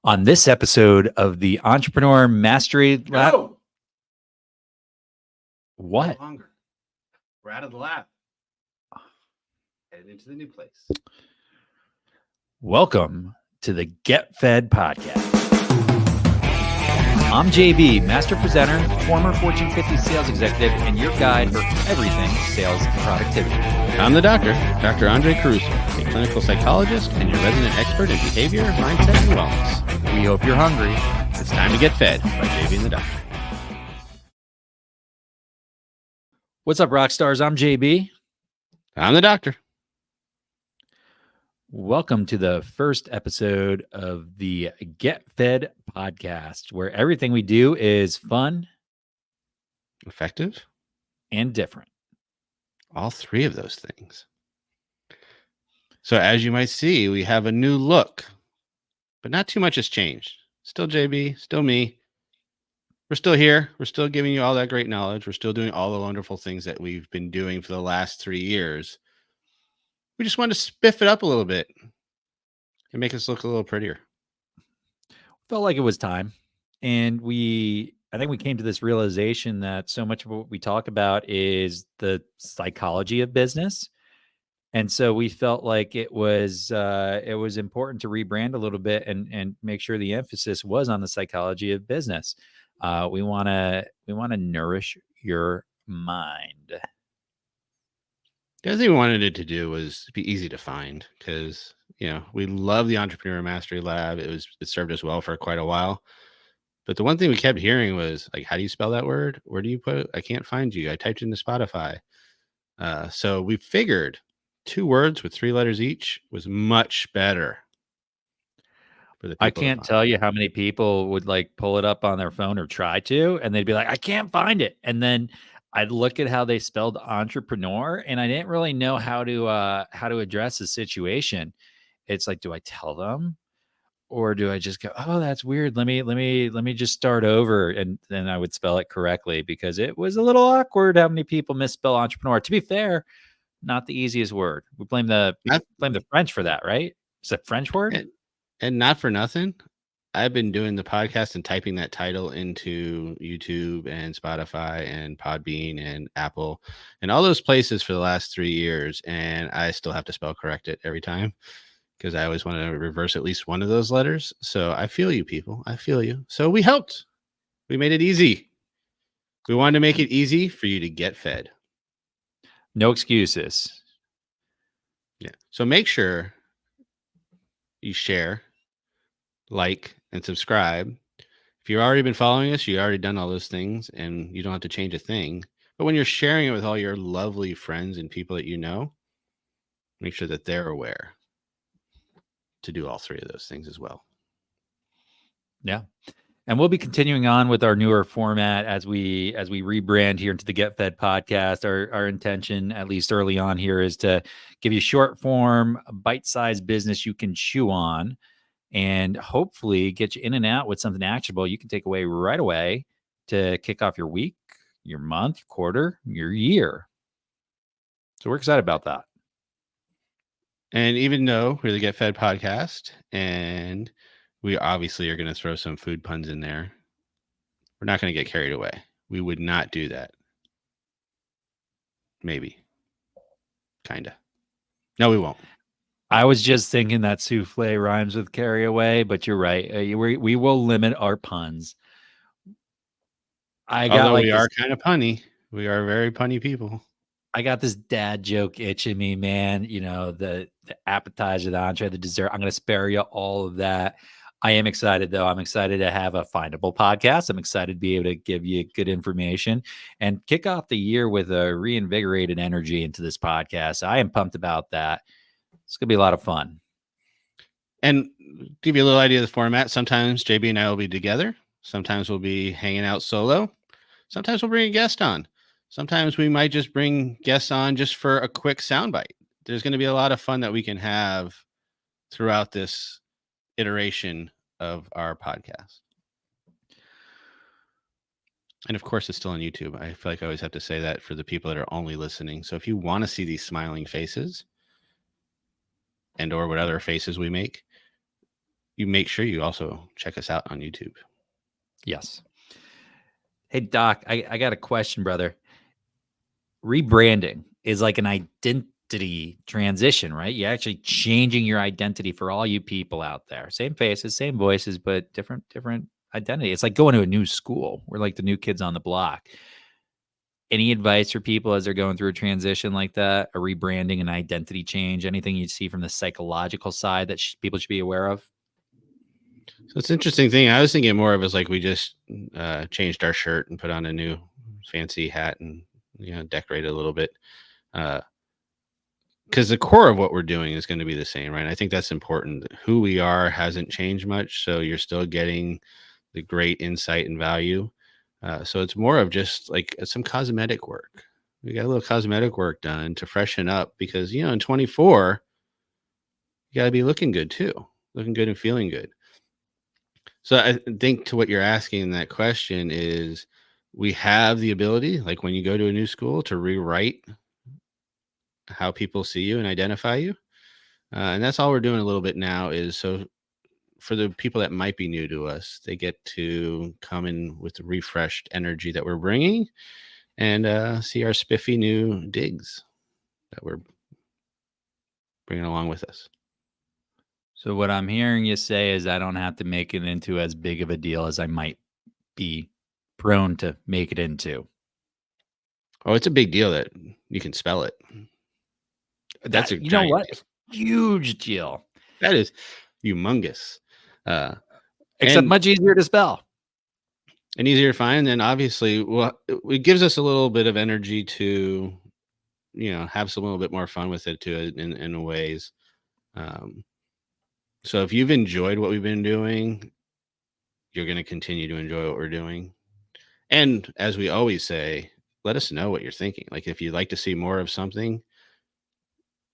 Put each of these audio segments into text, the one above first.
On this episode of the Entrepreneur Mastery Lab. No. What? No longer. We're out of the lab. Headed into the new place. Welcome to the Get Fed podcast. I'm JB, master presenter, former Fortune 50 sales executive, and your guide for everything sales and productivity. I'm the doctor, Dr. Andre Caruso, a clinical psychologist and your resident expert in behavior, mindset, and wellness. We hope you're hungry. It's time to get fed by JB and the doctor. What's up, rock stars? I'm JB. I'm the doctor. Welcome to the first episode of the Get Fed podcast, where everything we do is fun, Effective? and different. All three of those things. So as you might see, we have a new look, but not too much has changed. Still JB, still me. We're still here. We're still giving you all that great knowledge. We're still doing all the wonderful things that we've been doing for the last 3 years. We just want to spiff it up a little bit and make us look a little prettier. Felt like it was time. And I think we came to this realization that so much of what we talk about is the psychology of business. And so we felt like it was important to rebrand a little bit and make sure the emphasis was on the psychology of business. We want to nourish your mind. The other thing we wanted it to do was be easy to find because, we love the Entrepreneur Mastery Lab. It served us well for quite a while. But the one thing we kept hearing was like, how do you spell that word? Where do you put it? I can't find you. I typed it into Spotify. So we figured 2 words with 3 letters each was much better. I can't tell you how many people would like pull it up on their phone or try to, and they'd be like, I can't find it. And then I'd look at how they spelled entrepreneur, and I didn't really know how to address the situation. It's like, do I tell them, or do I just go, oh, that's weird. Let me just start over, and then I would spell it correctly because it was a little awkward how many people misspell entrepreneur. To be fair, not the easiest word. We blame the French for that, right? It's a French word. And not for nothing, I've been doing the podcast and typing that title into YouTube and Spotify and Podbean and Apple and all those places for the last 3 years. And I still have to spell correct it every time because I always want to reverse at least one of those letters. So I feel you, people. I feel you. So we helped. We made it easy. We wanted to make it easy for you to get fed. No excuses. Yeah. So make sure you share, like, and subscribe. If you've already been following us, you've already done all those things and you don't have to change a thing. But when you're sharing it with all your lovely friends and people that you know, make sure that they're aware to do all 3 of those things as well. Yeah. And we'll be continuing on with our newer format as we rebrand here into the Get Fed podcast. Our intention, at least early on here, is to give you short form, bite-sized business you can chew on and hopefully get you in and out with something actionable you can take away right away to kick off your week, your month, your quarter, your year. So we're excited about that. And even though we're the Get Fed podcast and we obviously are going to throw some food puns in there, we're not going to get carried away. We would not do that. Maybe. Kind of. No, we won't. I was just thinking that souffle rhymes with carry away, but you're right. We will limit our puns. Although we are kind of punny. We are very punny people. I got this dad joke itching me, man. The appetizer, the entree, the dessert. I'm going to spare you all of that. I am excited, though. I'm excited to have a findable podcast. I'm excited to be able to give you good information and kick off the year with a reinvigorated energy into this podcast. I am pumped about that. It's going to be a lot of fun. And give you a little idea of the format. Sometimes JB and I will be together. Sometimes we'll be hanging out solo. Sometimes we'll bring a guest on. Sometimes we might just bring guests on just for a quick soundbite. There's going to be a lot of fun that we can have throughout this iteration of our podcast. And of course, it's still on YouTube. I feel like I always have to say that for the people that are only listening. So if you want to see these smiling faces and or what other faces we make, you make sure you also check us out on YouTube. Yes. Hey, Doc, I got a question, brother. Rebranding is like an identity transition, right? You're actually changing your identity for all you people out there. Same faces, same voices, but different identity. It's like going to a new school. We're like the new kids on the block. Any advice for people as they're going through a transition like that, a rebranding, an identity change, anything you see from the psychological side that people should be aware of? So it's an interesting thing. I was thinking more of as like we just changed our shirt and put on a new fancy hat and decorate a little bit. Because the core of what we're doing is going to be the same, right? I think that's important. Who we are hasn't changed much, so you're still getting the great insight and value. So it's more of just like some cosmetic work. We got a little cosmetic work done to freshen up because in 24, you got to be looking good too, looking good and feeling good. So I think to what you're asking in that question is we have the ability, like when you go to a new school, to rewrite how people see you and identify you. And that's all we're doing a little bit now is so for the people that might be new to us, they get to come in with the refreshed energy that we're bringing and see our spiffy new digs that we're bringing along with us. So what I'm hearing you say is I don't have to make it into as big of a deal as I might be prone to make it into. Oh, it's a big deal that you can spell it. That's a You know giant what? deal. Huge deal. That is humongous. Except much easier to spell. And easier to find. And then obviously, well, it gives us a little bit of energy to, have some little bit more fun with it too in ways. So if you've enjoyed what we've been doing, you're going to continue to enjoy what we're doing. And as we always say, let us know what you're thinking. Like if you'd like to see more of something,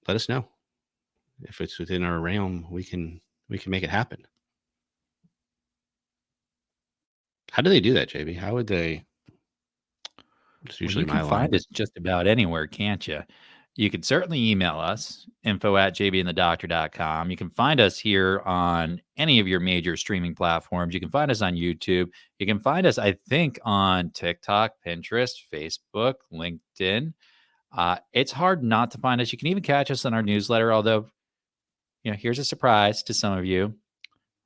let us know. If it's within our realm, we can make it happen. How do they do that, JB? How would they? It's usually you can find us just about anywhere, can't you? You can certainly email us, info@jbandthedoctor.com. You can find us here on any of your major streaming platforms. You can find us on YouTube. You can find us, I think, on TikTok, Pinterest, Facebook, LinkedIn. It's hard not to find us. You can even catch us on our newsletter, although, here's a surprise to some of you.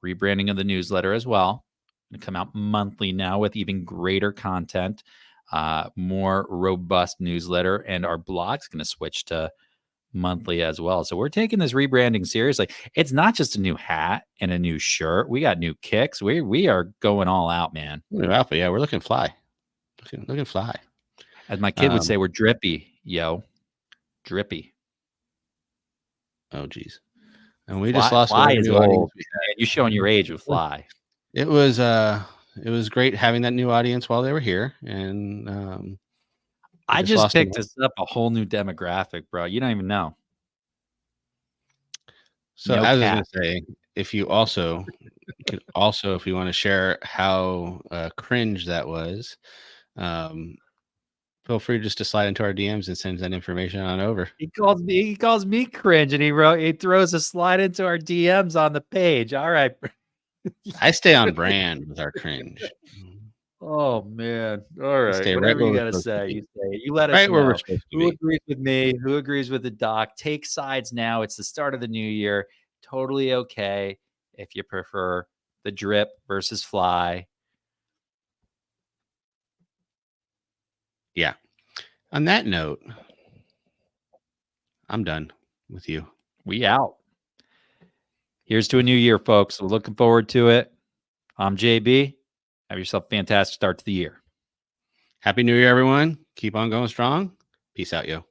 Rebranding of the newsletter as well. Going to come out monthly now with even greater content, more robust newsletter, and our blog's going to switch to monthly as well. So we're taking this rebranding seriously. It's not just a new hat and a new shirt. We got new kicks. We are going all out, man. Alpha, yeah, we're looking fly. Looking fly. As my kid would say, we're drippy, yo. Drippy. Oh, geez. And we just lost Fly is old. You showing your age with Fly. It was great having that new audience while they were here. And I just picked us up a whole new demographic, bro. You don't even know. So as I was gonna say, if you also if you want to share how cringe that was, feel free just to slide into our DMs and send that information on over. He calls me cringe, and he throws a slide into our DMs on the page. All right. I stay on brand with our cringe. Oh man. All right. Stay Whatever right you gotta say, you say. You let us know. Where we're supposed to who be. agrees with me, who agrees with the doc. Take sides now. It's the start of the new year. Totally okay if you prefer the drip versus Fly. Yeah. On that note, I'm done with you. We out. Here's to a new year, folks. We're looking forward to it. I'm JB. Have yourself a fantastic start to the year. Happy New Year, everyone. Keep on going strong. Peace out, yo.